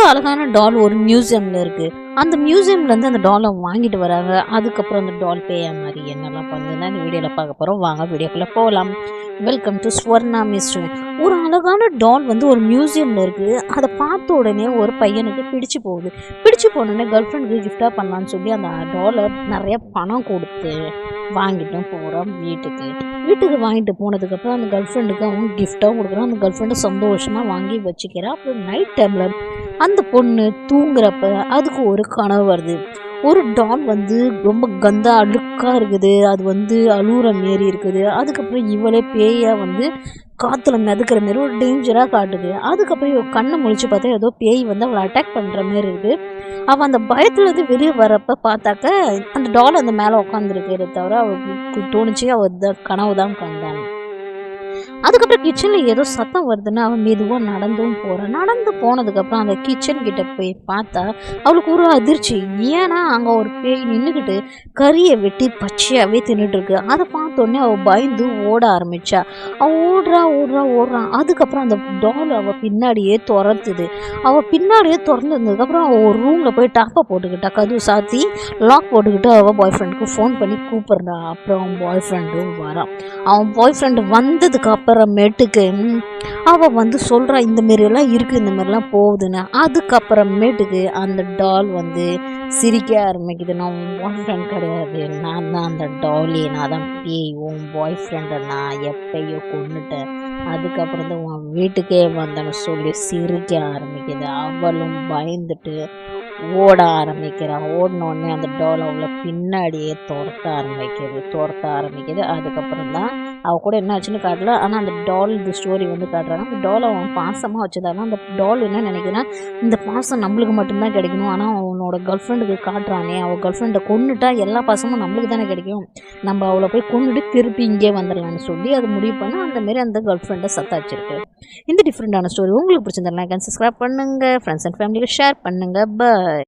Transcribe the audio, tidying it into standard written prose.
அழகான டால் ஒரு மியூசியமில் இருக்குது. அந்த மியூசியம்லேருந்து அந்த டாலை வாங்கிட்டு வராங்க. அதுக்கப்புறம் அந்த டால் பேயா மாதிரி என்னெல்லாம் பண்ணுதுன்னா இந்த வீடியோவில் பார்க்க போகிறோம். வாங்க வீடியோக்குள்ளே போகலாம். Welcome to Swarna mystery. ஒரு அழகான டால் வந்து ஒரு மியூசியமில் இருக்குது. அதை பார்த்த உடனே ஒரு பையனுக்கு பிடிச்சு போகுது. பிடிச்சு போனோடனே கேர்ள் ஃப்ரெண்டுக்கு கிஃப்டாக பண்ணலான்னு சொல்லி அந்த டாலை நிறைய பணம் கொடுத்து வாங்கிட்டும் போகிறான் வீட்டுக்கு வாங்கிட்டு போனதுக்கப்புறம் அந்த கேர்ள் ஃப்ரெண்டுக்கு அவன் கிஃப்டாகவும் கொடுக்குறான். அந்த கேர்ள் ஃப்ரெண்டு சந்தோஷமாக வாங்கி வச்சுக்கிறான். அப்புறம் நைட் டைமில் அந்த பொண்ணு தூங்குறப்ப அதுக்கு ஒரு கனவு வருது. ஒரு டால் வந்து ரொம்ப கந்தா அழுக்காக இருக்குது. அது வந்து அழுகுற மாரி இருக்குது. அதுக்கப்புறம் இவளே பேயாக வந்து காற்றுல மிதக்கிற மாரி ஒரு டேஞ்சராக காட்டுது. அதுக்கப்புறம் இவள் கண்ணை முழிச்சு பார்த்தா ஏதோ பேய் வந்து அவளை அட்டாக் பண்ணுற மாரி இருக்குது. அவள் அந்த பயத்துலேருந்து வெளியே வரப்போ பார்த்தாக்க அந்த டால் அந்த மேலே உட்காந்துருக்கிறத தவிர அவளுக்கு தோணுச்சு அவள் கனவு தான் கண்டான். அதுக்கப்புறம் கிச்சனில் ஏதோ சத்தம் வருதுன்னு அவன் மெதுவாக நடந்து போனதுக்கப்புறம் அந்த கிச்சன் கிட்ட போய் பார்த்தா அவளுக்கு ஒரு அதிர்ச்சி. ஏன்னா அங்கே ஒரு பேய் நின்றுக்கிட்டு கறியை வெட்டி பச்சையாகவே தின்னுட்டுருக்கு. அதை பார்த்தோன்னே அவள் பயந்து ஓட ஆரம்பித்தா. அவள் ஓடுறான். அதுக்கப்புறம் அந்த டால் அவள் பின்னாடியே திறந்ததுக்கப்புறம் அவள் ஒரு ரூமில் போய் டாப்பை போட்டுக்கிட்டா. கதவு சாத்தி லாக் போட்டுக்கிட்டு அவள் பாய் ஃப்ரெண்டுக்கு ஃபோன் பண்ணி கூப்பிட்றான். அப்புறம் அவன் பாய் ஃப்ரெண்டும் வரான். அவன் பாய் ஃப்ரெண்டு வந்ததுக்கு அப்புறமேட்டுக்கு அவள் வந்து சொல்கிறா இந்த மாரியெல்லாம் இருக்குது, இந்த மாதிரிலாம் போகுதுன்னு. அதுக்கப்புறமேட்டுக்கு அந்த டால் வந்து சிரிக்க ஆரம்பிக்குது. நான் உன் பாய் ஃப்ரெண்ட் கிடையாது, நான் தான் அந்த டாலி, நான் தான் பேய், உன் பாய் ஃப்ரெண்டை நான் எப்பயோ கொன்னுட்டேன், அதுக்கப்புறம் தான் உன் வீட்டுக்கே வந்தேன்னு சொல்லி சிரிக்க ஆரம்பிக்குது. அவளும் பயந்துட்டு ஓட ஆரம்பிக்கிறான். ஓடினோடனே அந்த டால் அவளை பின்னாடியே துரத்த ஆரம்பிக்குது. அதுக்கப்புறம் தான் அவள் கூட என்ன ஆச்சுன்னு காட்டல. ஆனால் அந்த டால் இந்த ஸ்டோரி வந்து காட்டுறாங்க. அந்த டால் அவன் பாசமாக வச்சதால அந்த டால் என்ன நினைக்கிறேன்னா இந்த பாசம் நம்மளுக்கு மட்டும்தான் கிடைக்கணும். ஆனால் அவனோட கேர்ள் ஃப்ரெண்டுக்கு காட்டுறானே, அவள் கேர்ள் ஃப்ரெண்டை கொன்னுட்டா எல்லா பாசமும் நம்மளுக்கு தானே கிடைக்கும், நம்ம அவளை போய் கொன்னுட்டு திருப்பி இங்கே வந்துடலான்னு சொல்லி அது முடிவு பண்ணி அந்தமாரி அந்த கேர்ள் ஃப்ரெண்டை சத்தாச்சிருக்கு. இந்த டிஃப்ரெண்டான ஸ்டோரி உங்களுக்கு பிடிச்சிருந்தா லைக் அண்ட் சப்ஸ்கிரைப் பண்ணுங்கள். ஃப்ரெண்ட்ஸ் அண்ட் ஃபேமிலிக்கு ஷேர் பண்ணுங்கள். பாய்.